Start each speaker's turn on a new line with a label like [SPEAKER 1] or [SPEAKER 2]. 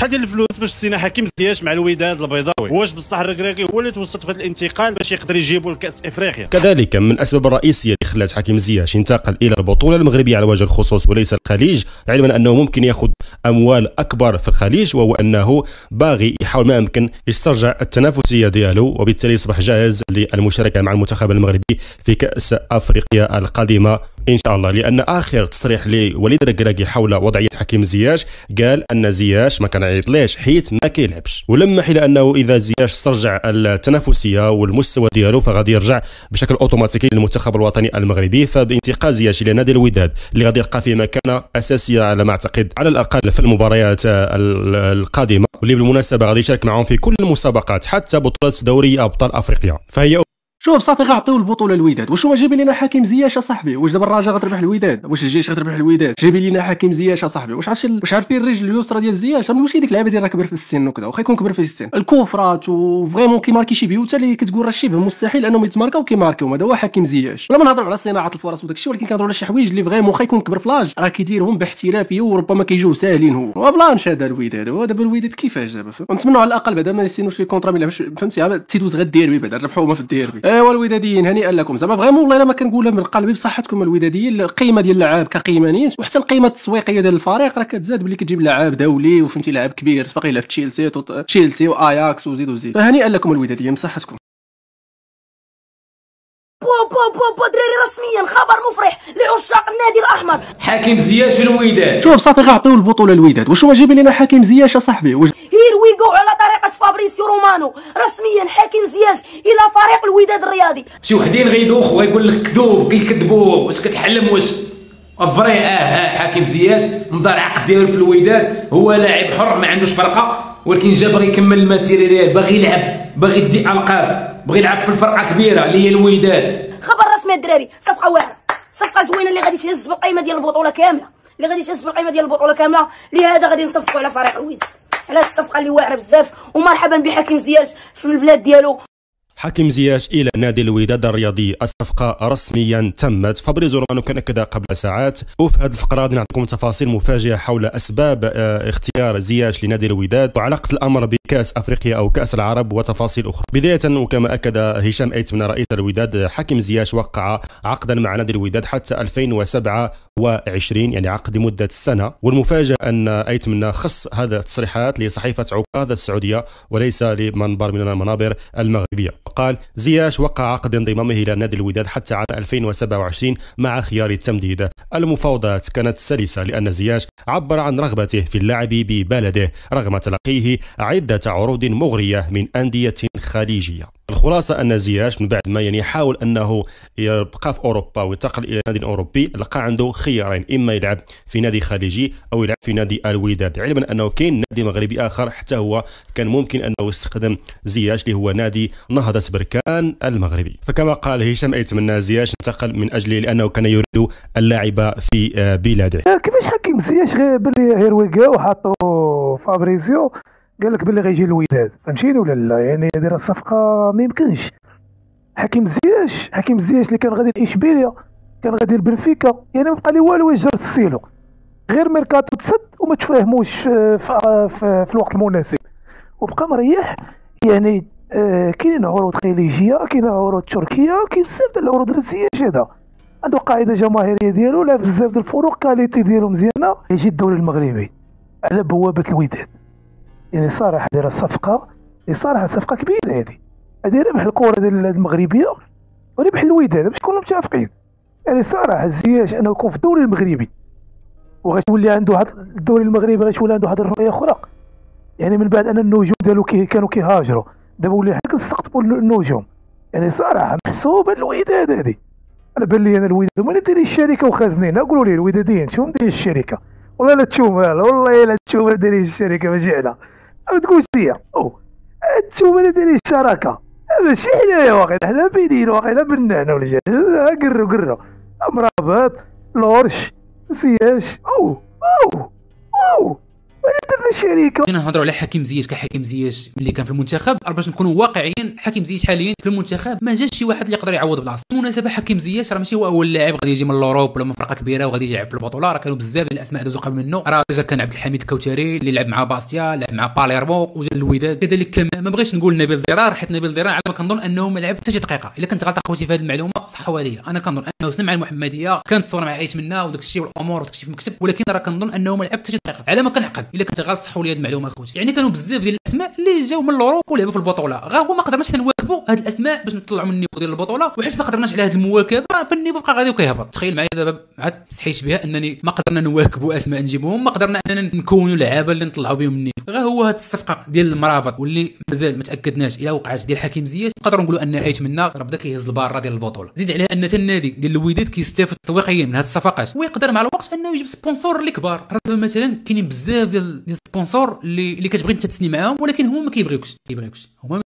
[SPEAKER 1] شحال ديال الفلوس باش تسينا حكيم زياش مع الوداد البيضاوي؟ واش بصح الركراكي هو اللي توسط في هذا الانتقال باش يقدر يجيبوا لكاس افريقيا؟
[SPEAKER 2] كذلك من الاسباب الرئيسيه اللي خلات حكيم زياش ينتقل الى البطوله المغربيه على وجه الخصوص وليس الخليج، علما انه ممكن ياخذ اموال اكبر في الخليج، وهو انه باغي يحاول ما يمكن يسترجع التنافسيه ديالو، وبالتالي يصبح جاهز للمشاركه مع المنتخب المغربي في كاس افريقيا القادمه ان شاء الله. لان اخر تصريح لوليد الركراكي حول وضعيه حكيم زياش قال ان زياش ما كان يعيطليش حيت ما كيلعبش، ولمح الى انه اذا زياش استرجع التنافسيه والمستوى ديالو فغادي يرجع بشكل اوتوماتيكي للمنتخب الوطني المغربي. فبانتقال زياش الى نادي الوداد اللي غادي يلقى فيه مكانه اساسيه على ما اعتقد على الاقل في المباريات القادمه، واللي بالمناسبه غادي يشارك معهم في كل المسابقات حتى بطوله دوري ابطال افريقيا. فهي
[SPEAKER 3] شوف صافي غنعطيو البطوله للوداد. واش هو جايب لنا حكيم زياش اصاحبي؟ واش دابا الرجاء غتربح الوداد؟ واش الجيش غتربح الوداد؟ جايب لنا حكيم زياش اصاحبي؟ واش عارفين الرجل اليسرى ديال زياش؟ ماشي ديك اللعبه ديال راه كبر في السن وكذا، واخا يكون كبر في السن، الكوفرات وفريمون كيماركي شي بيوت اللي كتقول راه شبه مستحيل انهم يتماركاو كيماركيو. هذا هو حكيم زياش. ولا ما نهضروا على صناعه الفرص وداك الشيء، ولكن كنهضروا على شي حوايج اللي فريمون واخا يكون كبر في لاج راه كيديرهم باحترافيه وربما كيجيو ساهلين. هو بلانش هذا الوداد. هو دابا الوداد كيفاش دابا نتمنوا على الاقل بعدا ما يسينوش لي كونطرا ما يلعبش، فهمتي؟ تيدوز غير الديربي بعدا ربحوا هما في الديربي. ايوا الوداديين هنيئا لكم زعما فريمون والله الا ما كنقولها من قلبي بصحتكم الوداديين. القيمه ديال اللعاب كقيمه نيس، وحتى القيمه التسويقيه ديال الفريق راه كتزاد ملي كتجيب لاعب دولي وفهمتي لاعب كبير باقي يلعب في تشيلسي واياكس وزيد. فهنيئا لكم الوداديين بصحتكم.
[SPEAKER 4] بو دراري رسميا خبر مفرح لعشاق النادي الاحمر،
[SPEAKER 5] حكيم زياش في الوداد.
[SPEAKER 3] شوف صافي غنعطيو البطوله للوداد. واش هو جايب لنا حكيم زياش اصاحبي؟ واش
[SPEAKER 4] هير ويغو على طريقه فابريسيو رومانو رسميا حكيم زياش الى فريق الوداد الرياضي.
[SPEAKER 5] شي وحدين غيدوخ ويقول لك كذوب كيكذبوا، واش كتحلم؟ واش افري حكيم زياش مضى العقد ديالو في الوداد، هو لاعب حر ما عندوش فرقه، ولكن جا باغي يكمل المسيره ديالو، باغي يلعب، باغي يدي القاب، باغي يلعب في الفرقه كبيره اللي هي الوداد.
[SPEAKER 4] خبر رسمي الدراري، صفقه واعره، صفقه زوينه اللي غادي تهز بالقيمه ديال البطوله كامله، لهذا غادي نصفقوا على فريق الوداد على هذه الصفقه اللي واعره بزاف. ومرحبا بحكيم زياش في البلاد ديالو.
[SPEAKER 2] حكيم زياش الى نادي الوداد الرياضي، الصفقه رسميا تمت. فابريزو رومانو كان اكد قبل ساعات. وفي هذه الفقره غادي نعطيكم تفاصيل مفاجئه حول اسباب اختيار زياش لنادي الوداد وعلاقه الامر بكاس افريقيا او كاس العرب وتفاصيل اخرى. بدايه وكما اكد هشام ايتمنه رئيس الوداد، حكيم زياش وقع عقدا مع نادي الوداد حتى 2027، يعني عقد لمده سنه. والمفاجاه ان ايتمنه خص هذا التصريحات لصحيفه عكاظ السعوديه وليس لمنبر من المنابر المغربيه. قال زياش وقع عقد انضمامه الى نادي الوداد حتى عام 2027 مع خيار التمديد. المفاوضات كانت سلسه لان زياش عبر عن رغبته في اللعب ببلده رغم تلقيه عده عروض مغريه من انديه خليجيه. الخلاصه ان زياش من بعد ما يحاول انه يبقى في اوروبا وينتقل الى نادي اوروبي، لقى عنده خيارين، اما يلعب في نادي خليجي او يلعب في نادي الوداد، علما انه كاين نادي مغربي اخر حتى هو كان ممكن انه يستخدم زياش اللي هو نادي نهضه بركان المغربي. فكما قال هشام ايتمنى زياش انتقل من اجل لانه كان يريد اللعب في بلاده.
[SPEAKER 6] كيفاش حكيم زياش باللي هيرويغا وحطوا فابريزيو قال لك باللي غيجي الوداد، فهمتيني ولا لا؟ يعني هذه راه الصفقه ما يمكنش. حكيم زياش اللي كان غادي لاشبيليا، كان غادي لبنفيكا، يعني ما بقى لي والو يجر السيلو، غير ميركاتو تسد وما تفاهموش في الوقت المناسب وبقى مريح. يعني كاينين عروض خليجيه، كاينين عروض تركيه، كاين بزاف ديال العروض الزياش. هذا عنده قاعده جماهيريه ديالو، لعب بزاف ديال الفروق، كاليتي ديالو مزيانه، يجي الدوري المغربي على بوابه الوداد. يعني صراحه دايره صفقه، صراحه صفقه كبيره هذه ربح الكره ديال المغربيه وربح الوداد باش نكونوا متفقين. يعني صراحه زياش انه يكون في الدوري المغربي وغتولي عنده هذا الدوري المغربي، غتولي عنده هذه الرؤيه اخرى. يعني من بعد ان النجوم ديالو كانوا كيهاجروا، دابا ولي حق السقط النجوم. يعني صراحه محسوبه الوداد هذه. انا بان لي انا الوداد هما اللي دايرين الشركه وخازنين. قولوا لي الوداديين شنو دايرين الشركه؟ والله لا تشومها، والله لا تشومها دايرين الشركه ماشي حنا. ما تقولش ليا تشومها اللي دايرين الشراكه ماشي حنايا، واقيلا حنا باينين، واقيلا بنا حنا ولجان. قروا امرابط لورش زياش درنا الشركه.
[SPEAKER 7] كنا نهضروا على حكيم زياش كحكيم زياش اللي كان في المنتخب، باش نكونوا واقعيين حكيم زياش حاليا في المنتخب ما جاش شي واحد اللي يقدر يعوض بلاصه. بالمناسبه حكيم زياش راه ماشي هو اول لاعب غادي يجي من الاوروب ولا من فرقه كبيره وغادي يلعب في البطوله، راه كانوا بزاف ديال الاسماء دوزو قبل منه. راه جا كان عبد الحميد الكوثري اللي لعب مع باستيا، لعب مع باليرمو وجا الوداد كذلك. كمان ما بغيتش نقول نبيل ضرار، حيت نبيل ضرار على ما كنظن انه ما لعب حتى شي دقيقه. الا كنت غلط اخوتي في هذه المعلومه صحوا لي. انا كنظن انه سلم مع المحمديه كانت الصوره مع ايت منا وداك الشيء والامور وداك الشيء في المكتب، ولكن راه كنظن انه ما لعب حتى شي دقيقه على ما كنعقل. الا كنت غلط صحوا لي هذه المعلومه اخوتي. يعني كانوا بزاف ديال الاسماء اللي جاوا من الاوروب ولعبوا في البطوله، غير هو ما قدرناش حنا نواكبوا هاد الاسماء باش نطلعوا من النيفو ديال البطوله، وحيت ما قدرناش على هاد المواكبه فالنيفو بقى غادي وكيهبط. تخيل معايا دابا عاد صحيت بها انني ما قدرنا نواكبوا اسماء نجيبوهم، ما قدرنا اننا نكونوا لعابه اللي نطلعوا بهم النيفو. غير هو هاد الصفقه ديال المرابط واللي مازال ما تاكدناش الى وقعت ديال حكيم زياش، نقدروا نقولوا ان ايت منا راه بدا كيهز الباره ديال البطوله. زيد عليها ان النادي ديال الوداد كيستافد تسويقيا من هاد الصفقات، ويقدر مع الوقت انه يجيب سبونسور اللي كبار. راه مثلا كاينين بزاف ديال السبونسور اللي كتبغي انت تسني معاهم ولكن هما ما كيبغيوكش هما